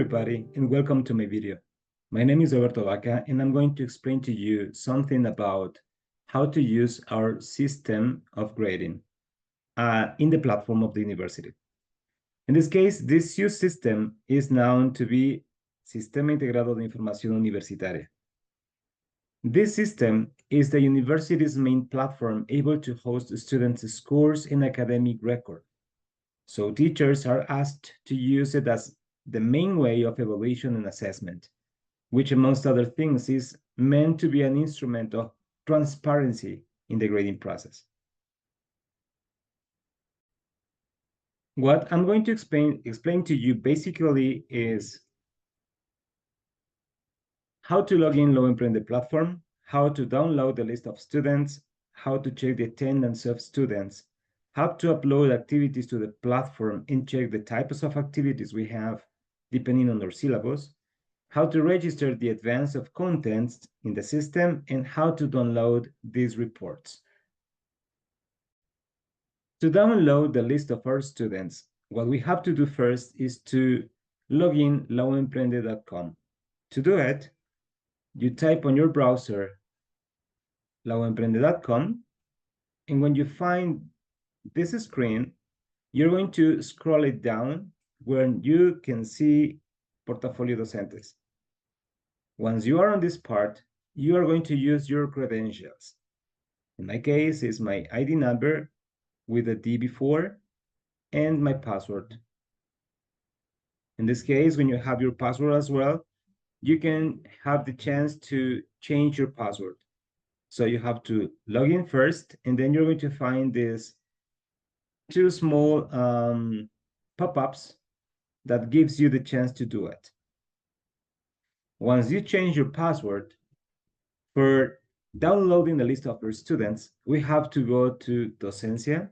everybody, and welcome to my video. My name is Roberto Vaca, and I'm going to explain to you something about how to use our system of grading in the platform of the university. In this case, this use system is known to be Sistema Integrado de Información Universitaria. This system is the university's main platform able to host students' scores and academic record. So teachers are asked to use it as the main way of evaluation and assessment, which amongst other things is meant to be an instrument of transparency in the grading process. What I'm going to explain to you basically is how to log in Lo Emprende platform, how to download the list of students, how to check the attendance of students, how to upload activities to the platform and check the types of activities we have depending on our syllabus, how to register the advance of contents in the system, and how to download these reports. To download the list of our students, what we have to do first is to log in loemprende.com. To do it, you type on your browser loemprende.com, and when you find this screen, you're going to scroll it down where you can see Portafolio Docentes. Once you are on this part, you are going to use your credentials. In my case, it's my ID number with a D before and my password. In this case, when you have your password as well, you can have the chance to change your password. So you have to log in first, and then you're going to find these two small pop-ups that gives you the chance to do it. Once you change your password, for downloading the list of your students, we have to go to Docencia,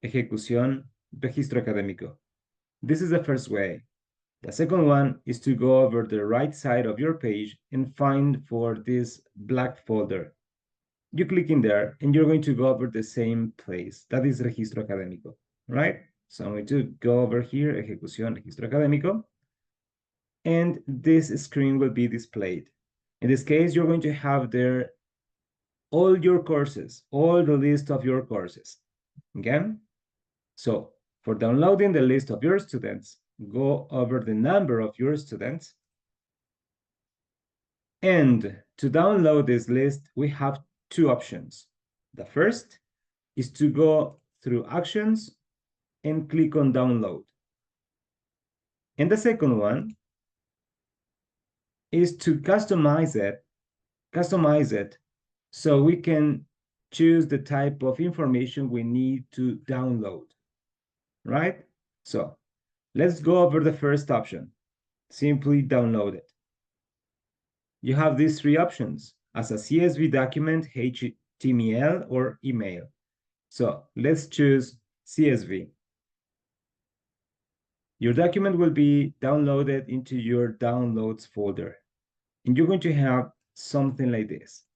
Ejecución, Registro Académico. This is the first way. The second one is to go over the right side of your page and find for this black folder. You click in there and you're going to go over the same place. That is Registro Académico, right? So I'm going to go over here, Ejecución, Registro Académico, and this screen will be displayed. In this case, you're going to have there all your courses, all the list of your courses, okay? So for downloading the list of your students, go over the number of your students. And to download this list, we have two options. The first is to go through Actions and click on Download. And the second one is to customize it so we can choose the type of information we need to download, right? So let's go over the first option. Simply download it. You have these three options: as a CSV document, HTML, or email. So let's choose CSV. Your document will be downloaded into your downloads folder, and you're going to have something like this.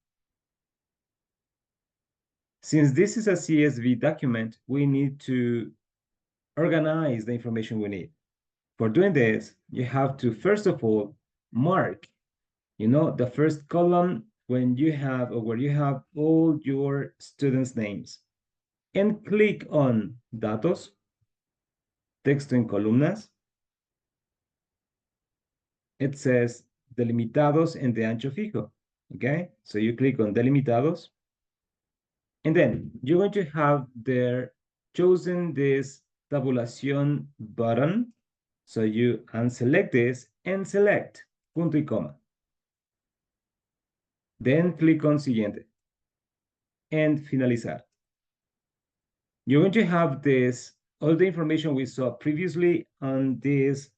Since this is a CSV document, we need to organize the information we need. For doing this, you have to, first of all, mark, the first column when you have, or where you have all your students' names, and click on Datos, Texto en columnas. It says Delimitados en de ancho fijo, okay? So you click on Delimitados, and then you're going to have there chosen this tabulación button. So you unselect this and select punto y coma. Then click on Siguiente and Finalizar. You're going to have this, all the information we saw previously on this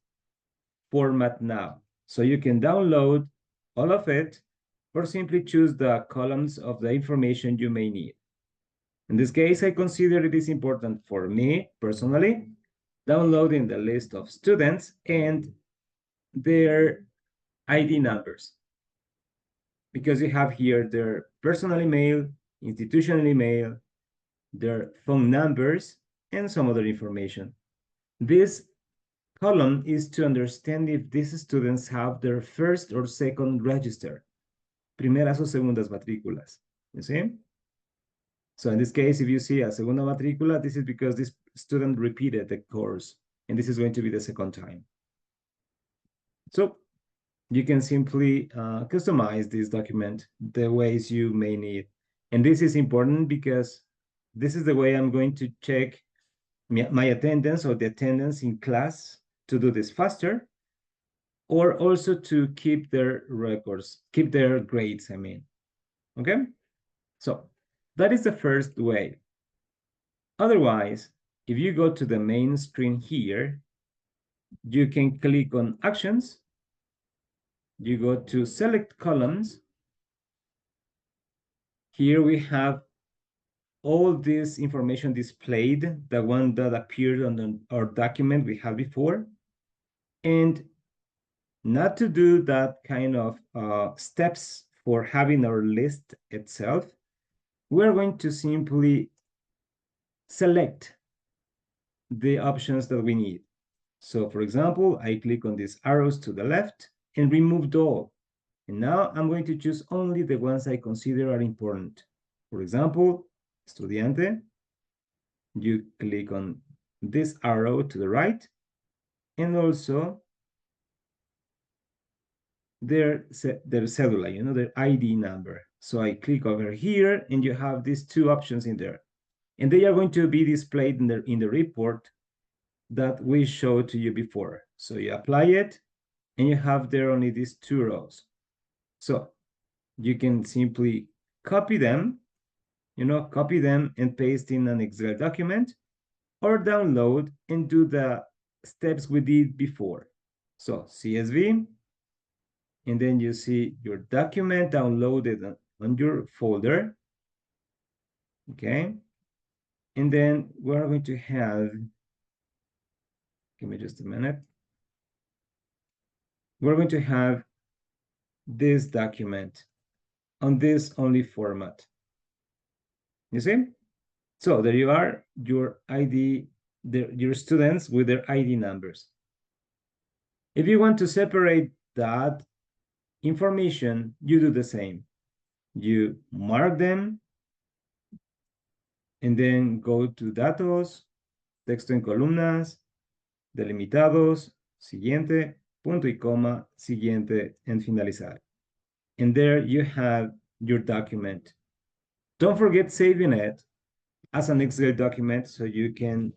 format now. So you can download all of it or simply choose the columns of the information you may need. In this case, I consider it is important for me personally, downloading the list of students and their ID numbers, because you have here their personal email, institutional email, their phone numbers, and some other information. This column is to understand if these students have their first or second register, primeras o segundas matrículas, you see? So in this case, if you see a segunda matrícula, this is because this student repeated the course, and this is going to be the second time. So you can simply customize this document the ways you may need. And this is important because this is the way I'm going to check my attendance or the attendance in class to do this faster, or also to keep their records, keep their grades, I mean. Okay? So that is the first way. Otherwise, if you go to the main screen here, you can click on Actions. You go to Select Columns. Here we have all this information displayed, the one that appeared on our document we had before. And not to do that kind of steps for having our list itself, we're going to simply select the options that we need. So for example, I click on these arrows to the left and removed all. And now I'm going to choose only the ones I consider are important. For example, estudiante, you click on this arrow to the right, and also their cedula, you know, their ID number. So I click over here, and you have these two options in there. And they are going to be displayed in the report that we showed to you before. So you apply it, and you have there only these two rows. So you can simply copy them, copy them and paste in an Excel document, or download and do the steps we did before. So CSV, and then you see your document downloaded on your folder. Okay. And then we're going to have, give me just a minute. We're going to have this document on this only format. You see? So there you are, your ID, your students with their ID numbers. If you want to separate that information, you do the same. You mark them and then go to datos, texto en columnas, delimitados, siguiente, punto y coma, siguiente, and finalizar. And there you have your document. Don't forget saving it as an Excel document so you can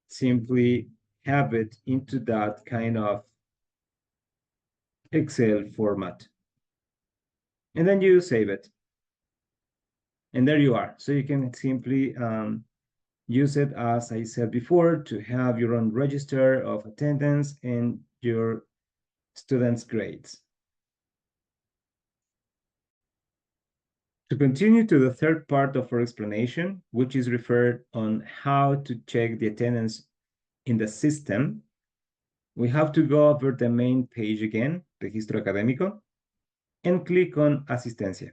simply have it into that kind of Excel format. And then you save it. And there you are. So you can simply use it, as I said before, to have your own register of attendance and your students' grades. To continue to the third part of our explanation, which is referred on how to check the attendance in the system, we have to go over the main page again, Registro Académico, and click on Asistencia.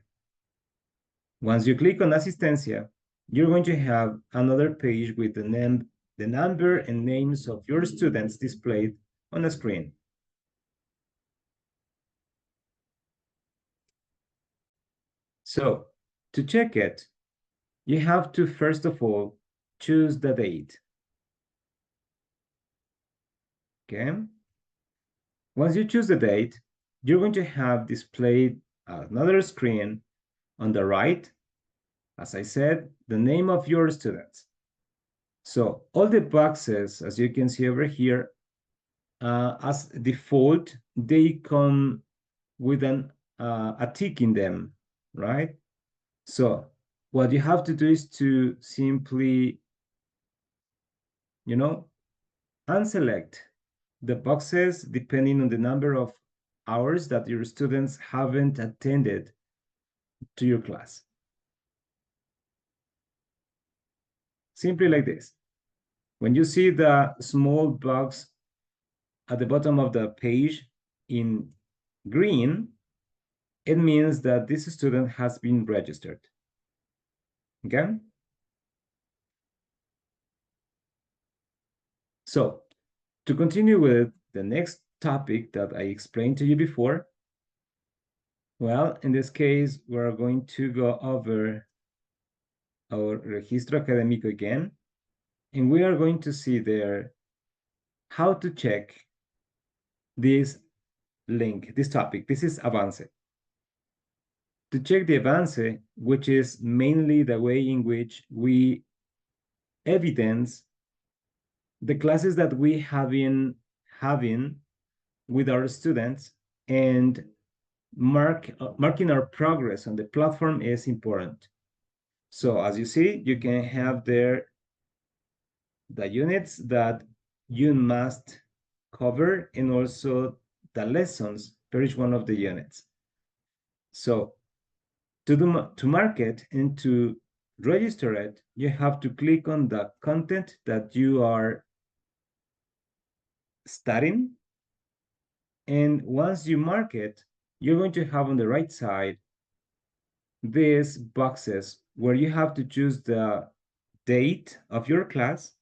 Once you click on Asistencia, you're going to have another page with the number and names of your students displayed on the screen. So to check it, you have to first of all choose the date. Okay. Once you choose the date, you're going to have displayed another screen on the right, as I said, the name of your students. So all the boxes, as you can see over here, as default, they come with a tick in them, right? So what you have to do is to simply, unselect the boxes depending on the number of hours that your students haven't attended to your class. Simply like this. When you see the small box at the bottom of the page in green, it means that this student has been registered. Okay? So To continue with the next topic that I explained to you before, well, in this case, we're going to go over our registro académico again, and we are going to see there how to check this link, this topic. This is avance. To check the avance, which is mainly the way in which we evidence the classes that we have been having with our students, and marking our progress on the platform is important. So as you see, you can have there the units that you must cover and also the lessons for each one of the units. So to mark it and to register it, you have to click on the content that you are studying. And once you mark it, you're going to have on the right side these boxes where you have to choose the date of your class,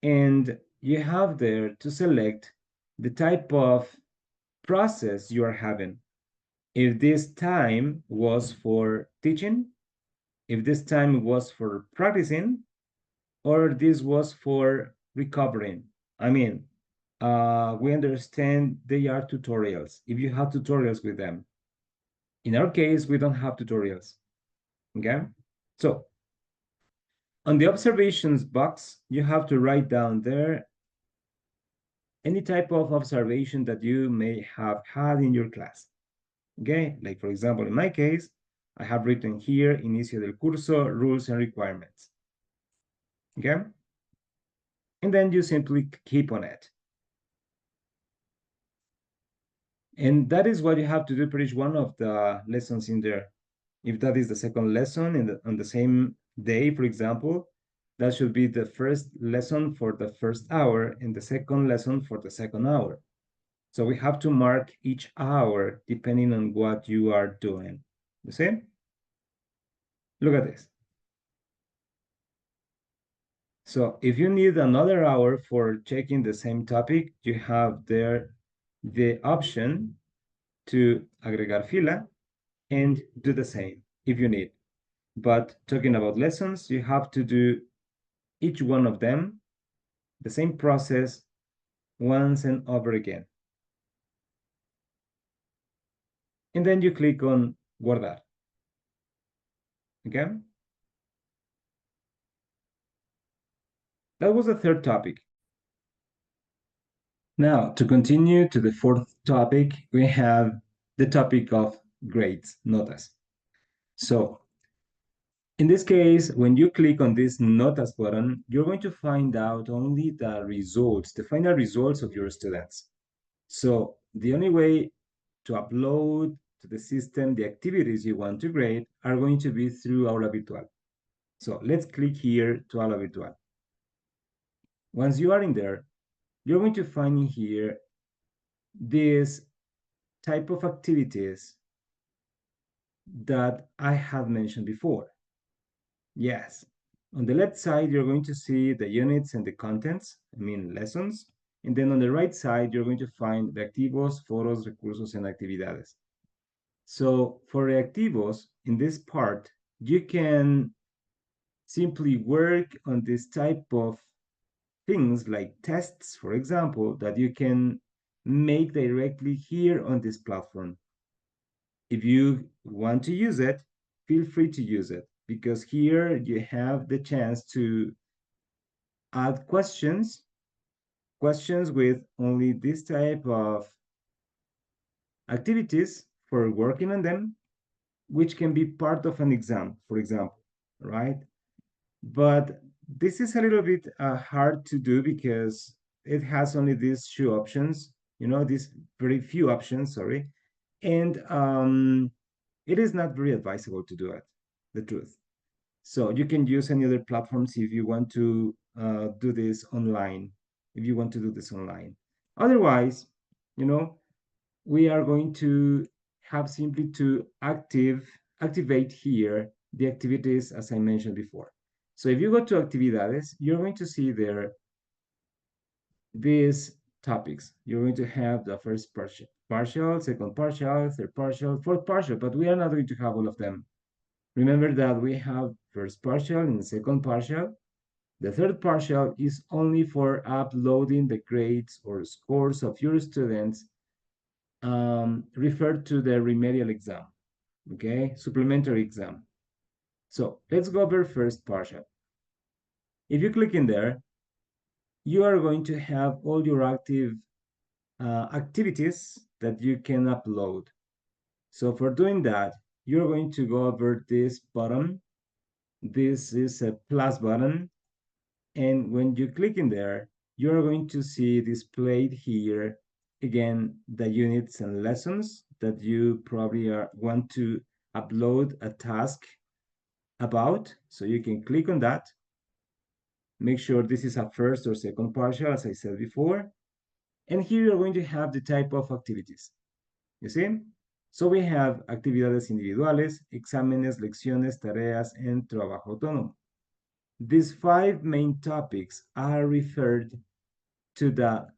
and you have there to select the type of process you are having. If this time was for teaching, if this time was for practicing, or this was for recovering. I mean, we understand they are tutorials, if you have tutorials with them. In our case, we don't have tutorials, okay? So on the observations box, you have to write down there any type of observation that you may have had in your class, okay? Like for example, in my case, I have written here, inicio del curso, rules and requirements, okay? And then you simply keep on it. And that is what you have to do for each one of the lessons in there. If that is the second lesson on the same day, for example, that should be the first lesson for the first hour and the second lesson for the second hour. So we have to mark each hour depending on what you are doing. You see? Look at this. So if you need another hour for checking the same topic, you have there the option to agregar fila and do the same if you need. But talking about lessons, you have to do each one of them, the same process, once and over again. And then you click on guardar. Okay? That was the third topic. Now, to continue to the fourth topic, we have the topic of grades, notas. So, in this case, when you click on this notas button, you're going to find out only the results, the final results of your students. So, the only way to upload to the system the activities you want to grade are going to be through Aula Virtual. So let's click here to Aula Virtual. Once you are in there, you're going to find in here this type of activities that I have mentioned before. Yes, on the left side, you're going to see the units and the contents, I mean lessons. And then on the right side, you're going to find reactivos, foros, recursos, and actividades. So for reactivos, in this part, you can simply work on this type of things like tests, for example, that you can make directly here on this platform. If you want to use it, feel free to use it, because here you have the chance to add questions with only this type of activities for working on them, which can be part of an exam, for example, right? But this is a little bit hard to do because it has only these few options, these very few options, sorry. And it is not very advisable to do it, the truth. So you can use any other platforms if you want to do this online, Otherwise, we are going to have simply to activate here the activities as I mentioned before. So if you go to actividades, you're going to see there these topics. You're going to have the first partial, second partial, third partial, fourth partial, but we are not going to have all of them. Remember that we have first partial and second partial. The third partial is only for uploading the grades or scores of your students referred to the remedial exam, okay, supplementary exam. So let's go over first partial. If you click in there, you are going to have all your active activities that you can upload. So for doing that, you're going to go over this button. This is a plus button. And when you click in there, you're going to see displayed here, again, the units and lessons that you probably want to upload a task about. So you can click on that. Make sure this is a first or second partial, as I said before. And here you're going to have the type of activities. You see? So we have actividades individuales, exámenes, lecciones, tareas, and trabajo autónomo. These 5 main topics are referred to the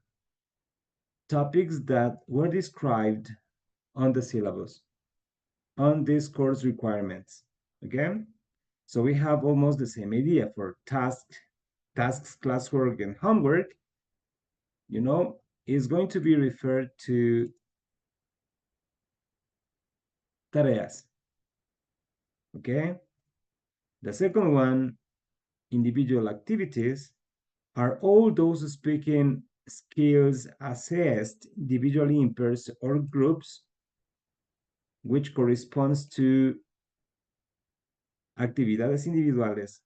topics that were described on the syllabus, on these course requirements. Okay? So we have almost the same idea for tasks, classwork, and homework. You know, is going to be referred to tareas. Okay? The second one, individual activities, are all those speaking skills assessed individually in pairs or groups, which corresponds to actividades individuales,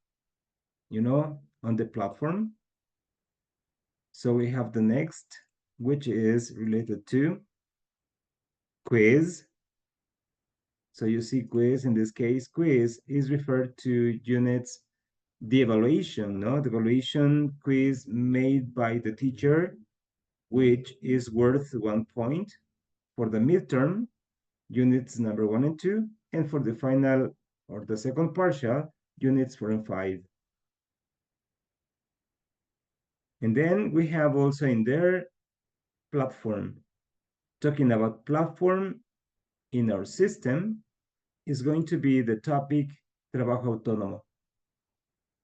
you know, on the platform. So we have the next, which is related to quiz. So you see quiz, in this case, quiz is referred to units, the evaluation, no? The evaluation quiz made by the teacher, which is worth 1 point for the midterm, units number 1 and 2, and for the final or the second partial, units 4 and 5. And then we have also in there platform. Talking about platform in our system is going to be the topic trabajo autónomo,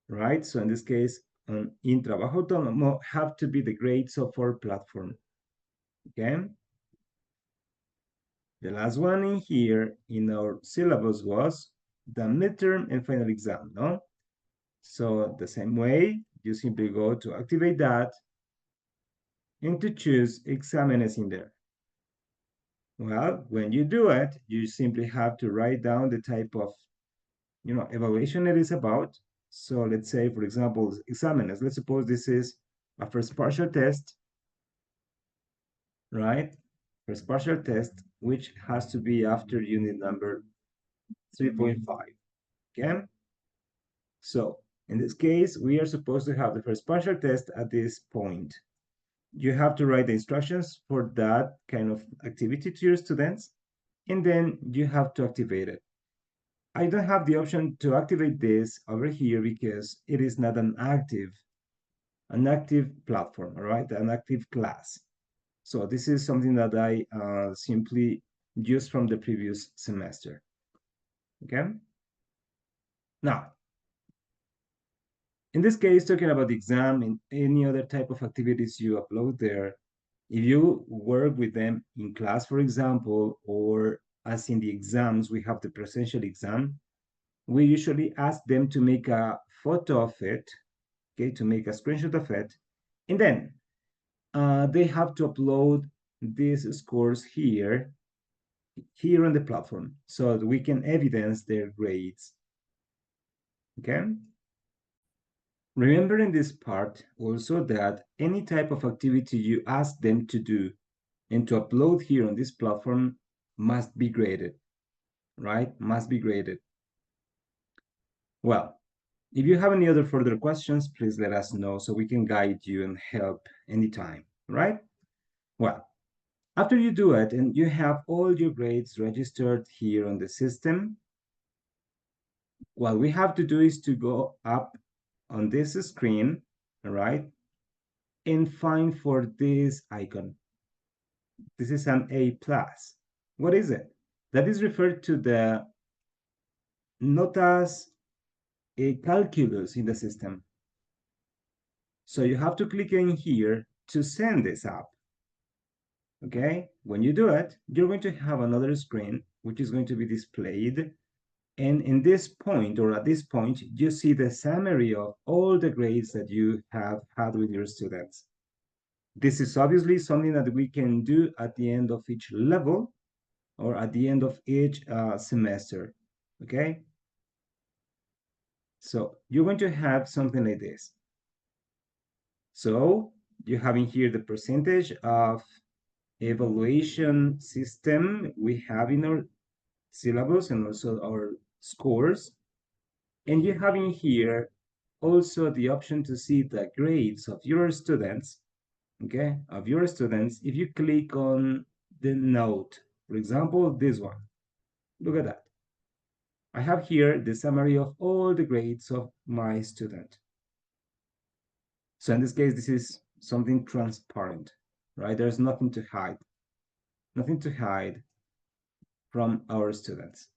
right? So in this case, in trabajo autónomo have to be the grades of our platform, okay? The last one in here in our syllabus was the midterm and final exam, no? So the same way, you simply go to activate that and to choose exámenes in there. Well, when you do it, you simply have to write down the type of, you know, evaluation it is about. So let's say, for example, exámenes. Let's suppose this is a first partial test, right? First partial test, which has to be after unit number 3.5, okay? So in this case, we are supposed to have the first partial test at this point. You have to write the instructions for that kind of activity to your students, and then you have to activate it. I don't have the option to activate this over here because it is not an active platform, all right, an active class. So this is something that I simply used from the previous semester, okay? Now, in this case, talking about the exam and any other type of activities you upload there, if you work with them in class, for example, or as in the exams, we have the presential exam, we usually ask them to make a photo of it, okay, to make a screenshot of it, and then they have to upload these scores here on the platform so that we can evidence their grades, okay? Remember in this part also that any type of activity you ask them to do and to upload here on this platform must be graded, right? Must be graded. Well, if you have any other further questions, please let us know so we can guide you and help anytime, right? Well, after you do it and you have all your grades registered here on the system, what we have to do is to go up on this screen, all right? and find for this icon. This is an A plus. What is it? That is referred to the notas calculus in the system. So you have to click in here to send this up. Okay, when you do it, you're going to have another screen, which is going to be displayed. And in this point, or at this point, you see the summary of all the grades that you have had with your students. This is obviously something that we can do at the end of each level or at the end of each semester, okay? So you're going to have something like this. So you have in here the percentage of evaluation system we have in our syllabus and also our scores. And you have in here also the option to see the grades of your students, okay, of your students. If you click on the note, for example, this one, look at that. I have here the summary of all the grades of my student. So in this case, this is something transparent, right? There's nothing to hide from our students.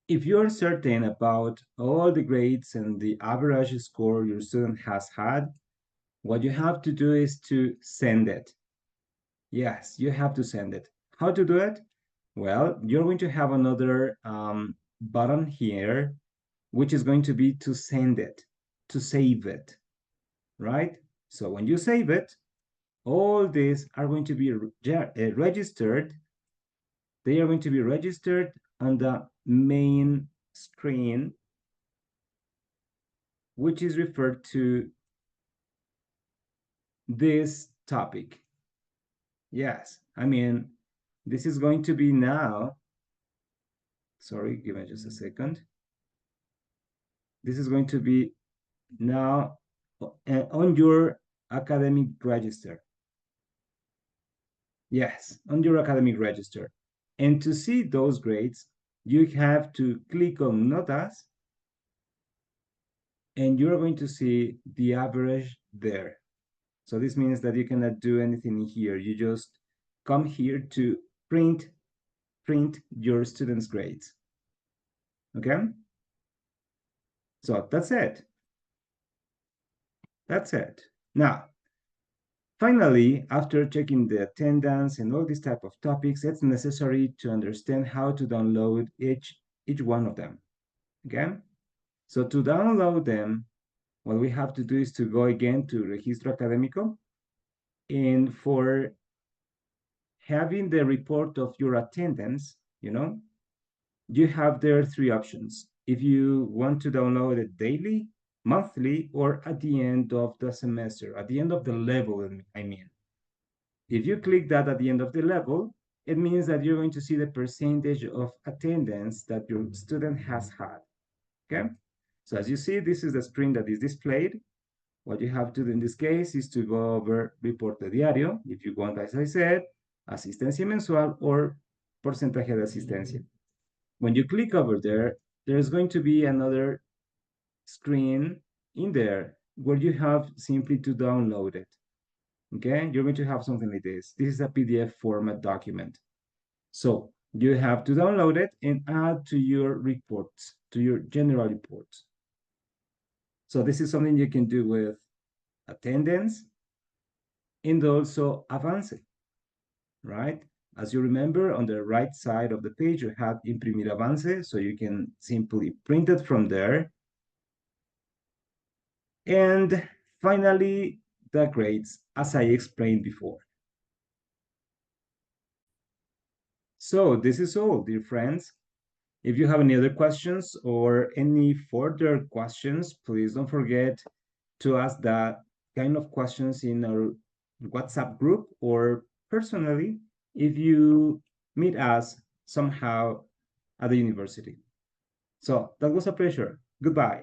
If you're certain about all the grades and the average score your student has had, what you have to do is to send it. Yes, you have to send it. How to do it? Well, you're going to have another button here, which is going to be to send it, to save it, right? So when you save it, all these are going to be registered. They are going to be registered on the main screen, which is referred to this topic. Yes, I mean, this is going to be now, sorry, give me just a second. This is going to be now on your academic register. Yes, on your academic register. And to see those grades, you have to click on Notas, and you're going to see the average there. So this means that you cannot do anything here. You just come here to print your students' grades. Okay? So that's it. That's it. Now, finally, after checking the attendance and all these type of topics, it's necessary to understand how to download each one of them. Okay? So to download them, what we have to do is to go again to Registro Académico, and for having the report of your attendance, you have there three options. If you want to download it daily, monthly, or at the end of the semester, at the end of the level, I mean. If you click that at the end of the level, it means that you're going to see the percentage of attendance that your student has had, okay? So as you see, this is the screen that is displayed. What you have to do in this case is to go over reporte diario, if you want, as I said, asistencia mensual or porcentaje de asistencia. When you click over there, there's going to be another screen in there where you have simply to download it. Okay, you're going to have something like this. This is a PDF format document. So you have to download it and add to your reports, to your general reports. So this is something you can do with attendance and also avance, right? As you remember, on the right side of the page, you have imprimir avance, so you can simply print it from there. And finally, the grades, as I explained before. So this is all, dear friends. If you have any other questions or any further questions, please don't forget to ask that kind of questions in our WhatsApp group or personally if you meet us somehow at the university. So that was a pleasure. Goodbye.